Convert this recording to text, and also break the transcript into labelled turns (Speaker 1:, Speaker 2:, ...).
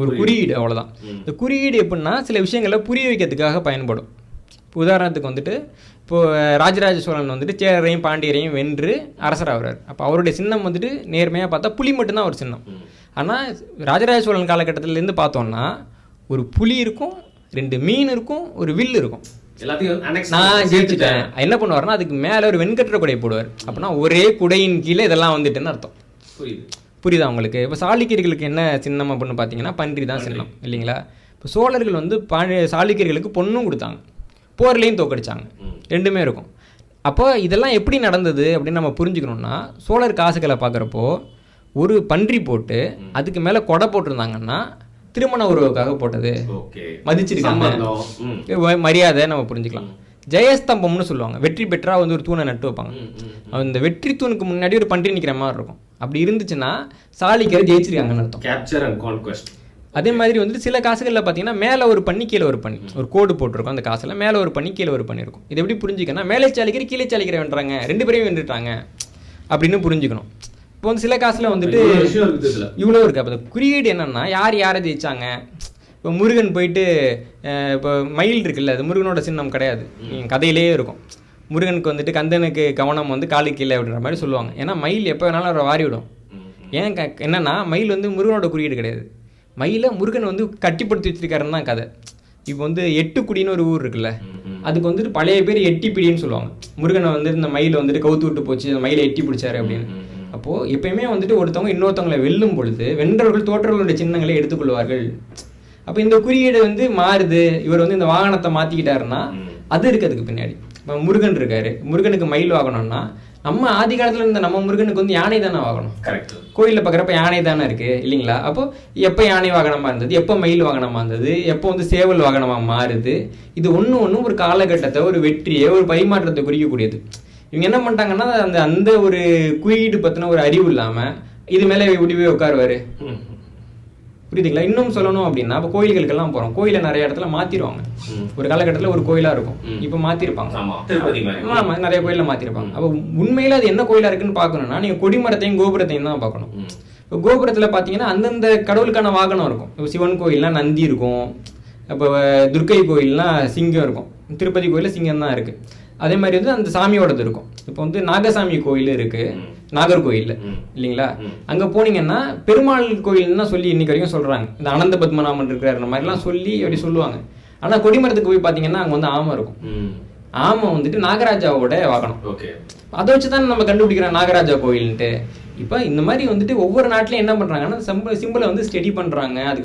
Speaker 1: ஒரு குறியீடு, அவ்வளோதான். இந்த குறியீடு எப்படின்னா சில விஷயங்களை புரிய வைக்கிறதுக்காக பயன்படும். உதாரணத்துக்கு வந்துட்டு இப்போது ராஜராஜ சோழன் வந்துட்டு சேரரையும் பாண்டியரையும் வென்று அரசராகிறார். அப்போ அவருடைய சின்னம் வந்துட்டு நேர்மையாக பார்த்தா புலி மட்டும்தான் ஒரு சின்னம். ஆனால் ராஜராஜ சோழன் காலகட்டத்திலேருந்து பார்த்தோம்னா ஒரு புலி இருக்கும், 2 மீன் இருக்கும், ஒரு வில் இருக்கும். நான் ஜெயிச்சுட்டேன் என்ன பண்ணுவார்னா அதுக்கு மேலே ஒரு வெண்கற்ற குடை போடுவார். அப்படின்னா ஒரே குடையின் கீழே இதெல்லாம் வந்துட்டுன்னு அர்த்தம். புரியுதா உங்களுக்கு? இப்போ சாளுக்கியர்களுக்கு என்ன சின்னம் அப்படின்னு பார்த்தீங்கன்னா பன்றி தான் சின்னம் இல்லைங்களா? இப்போ சோழர்கள் வந்து சாளுக்கியர்களுக்கு பொண்ணும் கொடுத்தாங்க, போர்லையும் தோக்கடிச்சாங்க, 2மே இருக்கும். அப்போ இதெல்லாம் எப்படி நடந்தது அப்படின்னு நம்ம புரிஞ்சுக்கணும்னா சோழர் காசுகளை பார்க்குறப்போ ஒரு பன்றி போட்டு அதுக்கு மேலே கொடை போட்டிருந்தாங்கன்னா திருமண உறவுக்காக போட்டது, மதிச்சிருக்காங்க, மரியாதை நம்ம புரிஞ்சுக்கலாம். ஜெயஸ்தம்பம்னு சொல்லுவாங்க, வெற்றி பெற்றா வந்து ஒரு தூணை நட்டு வைப்பாங்க. அந்த வெற்றி தூணுக்கு முன்னாடி ஒரு பன்றி நிற்கிற மாதிரி இருக்கும். அப்படி இருந்துச்சுன்னா சாளுக்கியர் ஜெயிச்சிருக்காங்கன்னு அர்த்தம். Capture and conquest. அதே மாதிரி வந்துட்டு சில காசுகளில் பார்த்தீங்கன்னா மேலே ஒரு பண்ணி கீழே ஒரு பண்ணி ஒரு கோடு போட்டிருக்கும். அந்த காசில் மேலே ஒரு பண்ணி கீழே ஒரு பண்ணி இருக்கும். இது எப்படி புரிஞ்சுக்கணும்? மேலே சாளிக்கிற கீழே சாளிக்கிற வென்றாங்க, 2 பேரையும் வென்றுட்டாங்க அப்படின்னு புரிஞ்சுக்கணும். இப்போ வந்து சில காசில் வந்துட்டு இவ்வளோ இருக்குது. அப்போ குறியீடு என்னென்னா யார் யாரை ஜெயிச்சாங்க. இப்போ முருகன் போயிட்டு இப்போ மயில் இருக்குல்ல, அது முருகனோட சின்னம் கிடையாது, கதையிலே இருக்கும். முருகனுக்கு வந்துட்டு கந்தனுக்கு கவனம் வந்து காலு கீழே அப்படின்ற மாதிரி சொல்லுவாங்க. ஏன்னா மயில் எப்போ வேணாலும் அவரை வாரி விடும். ஏன் என்னன்னா மயில் வந்து முருகனோட குறியீடு கிடையாது. மயிலை முருகன் வந்து கட்டிப்படுத்தி வச்சிருக்காருன்னு தான் கதை. இப்போ வந்து எட்டுக்குடின்னு ஒரு ஊர் இருக்குல்ல, அதுக்கு வந்துட்டு பழைய பேர் எட்டிப்பிடின்னு சொல்லுவாங்க. முருகனை வந்து இந்த மயிலை வந்துட்டு கவுத்து விட்டு போச்சு, அந்த மயிலை எட்டி பிடிச்சாரு அப்படின்னு. அப்போது எப்பயுமே வந்துட்டு ஒருத்தவங்க இன்னொருத்தவங்களை வெல்லும் பொழுது வென்றவர்கள் தோற்றவர்களுடைய சின்னங்களை எடுத்துக்கொள்வார்கள். அப்போ இந்த குறியீடு வந்து மாறுது, இவர் வந்து இந்த வாகனத்தை மாற்றிக்கிட்டாருன்னா அது இருக்கிறதுக்கு பின்னாடி. இப்போ முருகன் இருக்காரு, முருகனுக்கு மயில் வாகனம்னா நம்ம ஆதி காலத்தில் இருந்த நம்ம முருகனுக்கு வந்து யானை தானே வாகனம். கோயிலில் பார்க்குறப்ப யானை தானே இருக்குது இல்லைங்களா? அப்போ எப்போ யானை வாகனமாக இருந்தது, எப்போ மயில் வாகனமாக இருந்தது, எப்போ வந்து சேவல் வாகனமாக மாறுது. இது ஒன்று ஒரு காலகட்டத்தை, ஒரு வெற்றியை, ஒரு பரிமாற்றத்தை குறிக்கக்கூடியது. இவங்க என்ன பண்ணிட்டாங்கன்னா அந்த ஒரு குறியீடு பற்றின ஒரு அறிவு இல்லாமல் இது மேலே இப்படி போய் உட்காருவார். புரியுதுங்களா? இன்னும் சொல்லணும் அப்படின்னா இப்போ கோயில்களுக்கெல்லாம் போகிறோம், கோயிலை நிறைய இடத்துல மாற்றிடுவாங்க. ஒரு காலகட்டத்தில் ஒரு கோயிலாக இருக்கும், இப்போ மாற்றிருப்பாங்க. ஆமாம், நிறைய கோயிலில் மாற்றிருப்பாங்க. அப்போ உண்மையில் அது என்ன கோயிலாக இருக்குன்னு பார்க்கணும்னா நீங்கள் கொடிமரத்தையும் கோபுரத்தையும் தான் பார்க்கணும். இப்போ கோபுரத்தில் பார்த்தீங்கன்னா அந்தந்த கடவுளுக்கான வாகனம் இருக்கும். இப்போ சிவன் கோயில்னால் நந்தி இருக்கும், இப்போ துர்க்கை கோயில்னால் சிங்கம் இருக்கும், திருப்பதி கோயிலில் சிங்கம் தான் இருக்குது. அதே மாதிரி வந்து அந்த சாமியோடது இருக்கும். இப்போ வந்து நாகசாமி கோயில் இருக்குது நாகர்கோயில் இல்லைங்களா? அங்கே போனீங்கன்னா பெருமாள் கோயில்னா சொல்லி இன்னைக்கு வரைக்கும் சொல்கிறாங்க. இந்த அனந்த பத்மநாபன் இருக்கிற மாதிரிலாம் சொல்லி அப்படி சொல்லுவாங்க. ஆனால் கொடிமரத்துக்கு போய் பார்த்தீங்கன்னா அங்கே வந்து ஆமை இருக்கும். ஆமை வந்துட்டு நாகராஜாவோட வாகனம். அதை வச்சு தான் நம்ம கண்டுபிடிக்கிறோம் நாகராஜா கோயில்ன்ட்டு. இப்போ இந்த மாதிரி வந்துட்டு ஒவ்வொரு நாட்டிலையும் என்ன பண்ணுறாங்கன்னா சிம்பிளை வந்து ஸ்டடி பண்ணுறாங்க. அதுக்கு